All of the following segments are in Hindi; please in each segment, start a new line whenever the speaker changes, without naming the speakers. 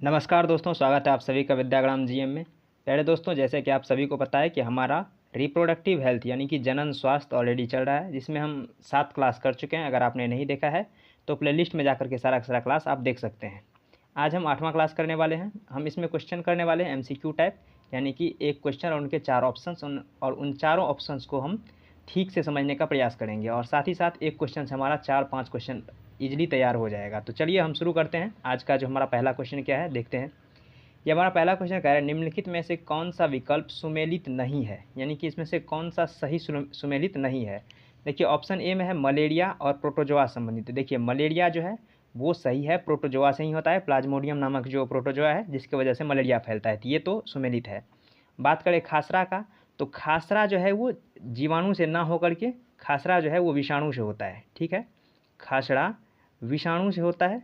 नमस्कार दोस्तों, स्वागत है आप सभी का विद्याग्राम जीएम में। पहले दोस्तों, जैसे कि आप सभी को पता है कि हमारा रिप्रोडक्टिव हेल्थ यानी कि जनन स्वास्थ्य ऑलरेडी चल रहा है, जिसमें हम 7 क्लास कर चुके हैं। अगर आपने नहीं देखा है तो प्लेलिस्ट में जाकर के सारा का सारा क्लास आप देख सकते हैं। आज हम 8वां क्लास करने वाले हैं। हम इसमें क्वेश्चन करने वाले हैं एमसीक्यू टाइप, यानी कि एक क्वेश्चन और उनके 4 ऑप्शंस और उन चारों ऑप्शंस को हम ठीक से समझने का प्रयास करेंगे, और साथ ही साथ एक क्वेश्चन से हमारा 4-5 क्वेश्चन ईजिली तैयार हो जाएगा। तो चलिए हम शुरू करते हैं। आज का जो हमारा पहला क्वेश्चन क्या है देखते हैं। ये हमारा पहला क्वेश्चन कह रहा है, निम्नलिखित में से कौन सा विकल्प सुमेलित नहीं है, यानी कि इसमें से कौन सा सही सुमेलित नहीं है। देखिए ऑप्शन ए में है मलेरिया और प्रोटोजोआ संबंधित। देखिए मलेरिया जो है वो सही है, प्रोटोजोआ से ही होता है, प्लाज्मोडियम नामक जो प्रोटोजोआ है जिसकी वजह से मलेरिया फैलता है, तो ये तो सुमेलित है। बात करें खासरा का, तो खासरा जो है वो जीवाणु से ना होकर के खासरा जो है वो विषाणु से होता है। ठीक है, खासरा विषाणु से होता है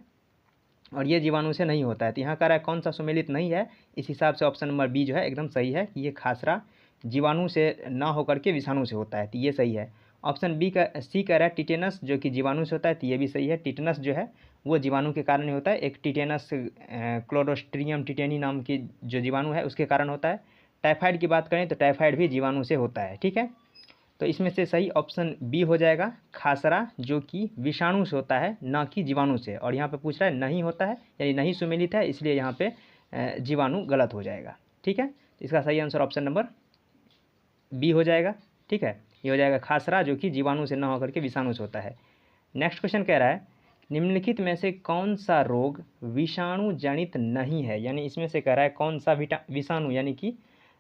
और ये जीवाणु से नहीं होता है। तो यहाँ कह रहा है कौन सा सुमेलित नहीं है, इस हिसाब से ऑप्शन नंबर बी जो है एकदम सही है कि ये खासरा जीवाणु से ना होकर के विषाणु से होता है, तो ये सही है। ऑप्शन बी का सी कह रहा है टिटेनस जो कि जीवाणु से होता है, तो ये भी सही है। टिटेनस जो है वो जीवाणु के कारण ही होता है, एक टिटेनस क्लोस्ट्रिडियम टिटेनी नाम की जो जीवाणु है उसके कारण होता है। टाइफाइड की बात करें तो टाइफाइड भी जीवाणु से होता है। ठीक है, तो इसमें से सही ऑप्शन बी हो जाएगा, खासरा जो कि विषाणु से होता है ना कि जीवाणु से। और यहाँ पे पूछ रहा है नहीं होता है यानी नहीं सुमेलित है, इसलिए यहाँ पे जीवाणु गलत हो जाएगा। ठीक है, तो इसका सही आंसर ऑप्शन नंबर बी हो जाएगा। ठीक है, ये हो जाएगा खासरा जो कि जीवाणु से ना होकर के विषाणु से होता है। नेक्स्ट क्वेश्चन कह रहा है, निम्नलिखित में से कौन सा रोग विषाणु जनित नहीं है, यानी इसमें से कह रहा है कौन सा विषाणु यानी कि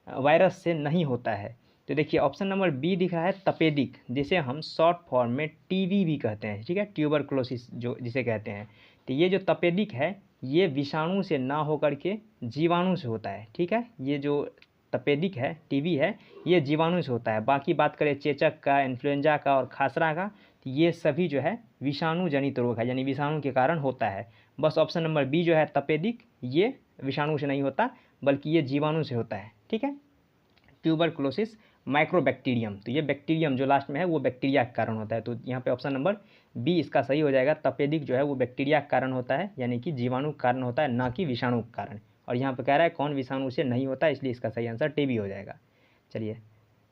वायरस से नहीं होता है। तो देखिए ऑप्शन नंबर बी दिखा है तपेदिक, जिसे हम शॉर्ट फॉर्म में टीबी भी कहते हैं। ठीक है, ट्यूबरकुलोसिस जो जिसे कहते हैं, तो ये जो तपेदिक है ये विषाणु से ना होकर के जीवाणु से होता है। ठीक है, ये जो तपेदिक है टीबी है ये जीवाणु से होता है। बाकी बात करें चेचक का, इन्फ्लुएंजा का और खासरा का, तो ये सभी जो है विषाणु जनित रोग है, यानी विषाणु के कारण होता है। बस ऑप्शन नंबर बी जो है तपेदिक, ये विषाणु से नहीं होता बल्कि ये जीवाणु से होता है। ठीक है, ट्यूबरकुलोसिस माइक्रोबैक्टीरियम, तो ये बैक्टीरियम जो लास्ट में है वो बैक्टीरिया के कारण होता है। तो यहाँ पे ऑप्शन नंबर बी इसका सही हो जाएगा, तपेदिक जो है वो बैक्टीरिया के कारण होता है, यानी कि जीवाणु के कारण होता है ना कि विषाणु के कारण। और यहाँ पे कह रहा है कौन विषाणु से नहीं होता, इसलिए इसका सही आंसर टीबी हो जाएगा। चलिए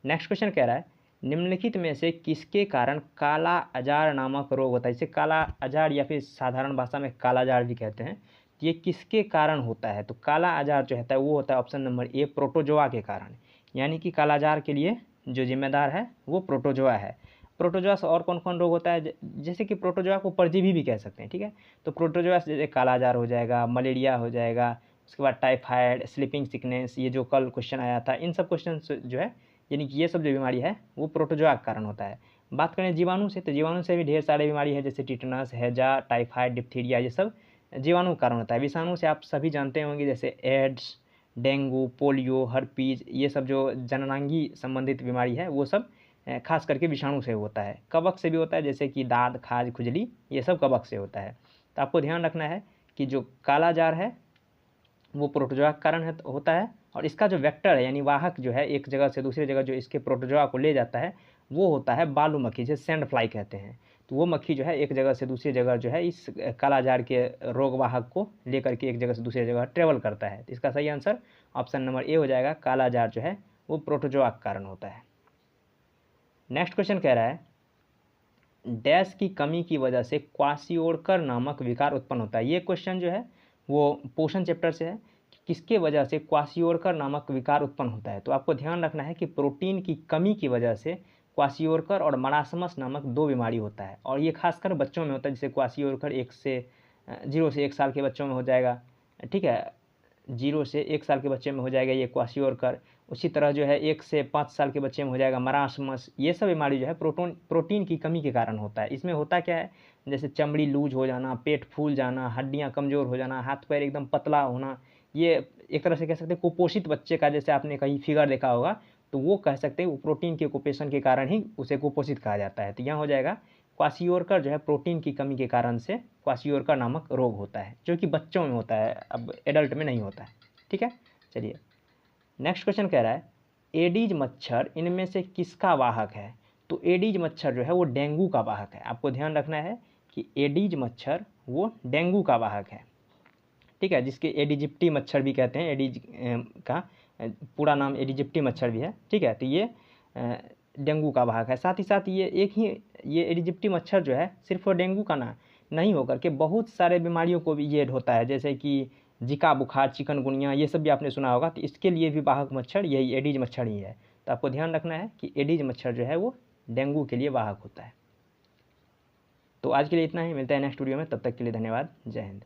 नेक्स्ट क्वेश्चन कह रहा है, निम्नलिखित में से किसके कारण काला अजार नामक रोग होता है। इसे काला अजार या फिर साधारण भाषा में काला अजार भी कहते हैं, ये किसके कारण होता है। तो काला अजार जो होता है वो होता है ऑप्शन नंबर ए प्रोटोजोआ के कारण, यानी कि कालाजार के लिए जो जिम्मेदार है वो प्रोटोजोआ है। प्रोटोजोआ से और कौन कौन रोग होता है, जैसे कि प्रोटोजोआ को परजीवी भी कह सकते हैं। ठीक है, तो प्रोटोजोआ से जैसे कालाजार हो जाएगा, मलेरिया हो जाएगा, उसके बाद टाइफाइड, स्लीपिंग सिकनेस, ये जो कल क्वेश्चन आया था, इन सब क्वेश्चन जो है यानी कि ये सब जो बीमारी है वो प्रोटोजोआ के कारण होता है। बात करें जीवाणु से, तो जीवाणु से भी ढेर सारी बीमारी है, जैसे टिटनस, हैजा, टाइफाइड, डिप्थीरिया, ये सब जीवाणु के कारण होता है। विषाणु से आप सभी जानते होंगे, जैसे एड्स, डेंगू, पोलियो, हर्पीज, ये सब जो जननांगी संबंधित बीमारी है वो सब खास करके विषाणु से होता है। कवक से भी होता है, जैसे कि दाद, खाज, खुजली, ये सब कवक से होता है। तो आपको ध्यान रखना है कि जो काला जार है वो प्रोटोजोआ के कारण होता है, और इसका जो वेक्टर है यानी वाहक जो है एक जगह से दूसरी जगह जो इसके प्रोटोजोआ को ले जाता है वो होता है बालू मक्खी, जिसे सैंड फ्लाई कहते हैं। तो वो मक्खी जो है एक जगह से दूसरी जगह जो है इस कालाजार के रोग वाहक को लेकर के एक जगह से दूसरी जगह ट्रेवल करता है। तो इसका सही आंसर ऑप्शन नंबर ए हो जाएगा, कालाजार जो है वो प्रोटोजोआ के कारण होता है। नेक्स्ट क्वेश्चन कह रहा है, डैश की कमी की वजह से क्वासियोरकर नामक विकार उत्पन्न होता है। ये क्वेश्चन जो है वो पोषण चैप्टर से है, किसके वजह से क्वासियोरकर नामक विकार उत्पन्न होता है। तो आपको ध्यान रखना है कि प्रोटीन की कमी की वजह से क्वासियोरकर और मरासमस नामक 2 बीमारी होता है, और ये खासकर बच्चों में होता है। जैसे क्वासियोरकर 0 से 1 साल के बच्चों में हो जाएगा। ठीक है, 0 से 1 साल के बच्चे में हो जाएगा ये क्वासियोरकर। उसी तरह जो है 1 से 5 साल के बच्चे में हो जाएगा मरासमस। ये सब बीमारी जो है प्रोटीन की कमी के कारण होता है। इसमें होता क्या है, जैसे चमड़ी लूज हो जाना, पेट फूल जाना, हड्डियाँ कमज़ोर हो जाना, हाथ पैर एकदम पतला होना, ये एक तरह से कह सकते हैं कुपोषित बच्चे का, जैसे आपने कहीं फिगर देखा होगा तो वो कह सकते हैं वो प्रोटीन के कुपोषण के कारण ही उसे कुपोषित कहा जाता है। तो यहाँ हो जाएगा क्वासियोरकर जो है प्रोटीन की कमी के कारण से क्वासियोरकर नामक रोग होता है, जो कि बच्चों में होता है, अब एडल्ट में नहीं होता है। ठीक है, चलिए नेक्स्ट क्वेश्चन कह रहा है, एडीज मच्छर इनमें से किसका वाहक है। तो एडीज मच्छर जो है वो डेंगू का वाहक है। आपको ध्यान रखना है कि एडीज मच्छर वो डेंगू का वाहक है। ठीक है, जिसके एडिजिप्टी मच्छर भी कहते हैं। एडिज का पूरा नाम एडिजिप्टी मच्छर भी है, ठीक है। तो ये डेंगू का वाहक है। साथ ही साथ ये एडिजिप्टी मच्छर जो है सिर्फ डेंगू का नहीं होकर के बहुत सारे बीमारियों को भी ये होता है, जैसे कि जिका बुखार, चिकनगुनिया, ये सब भी आपने सुना होगा। तो इसके लिए भी वाहक मच्छर यही एडिज मच्छर ही है। तो आपको ध्यान रखना है कि एडिज मच्छर जो है वो डेंगू के लिए वाहक होता है। तो आज के लिए इतना ही, मिलता है नेक्स्ट वीडियो में, तब तक के लिए धन्यवाद, जय हिंद।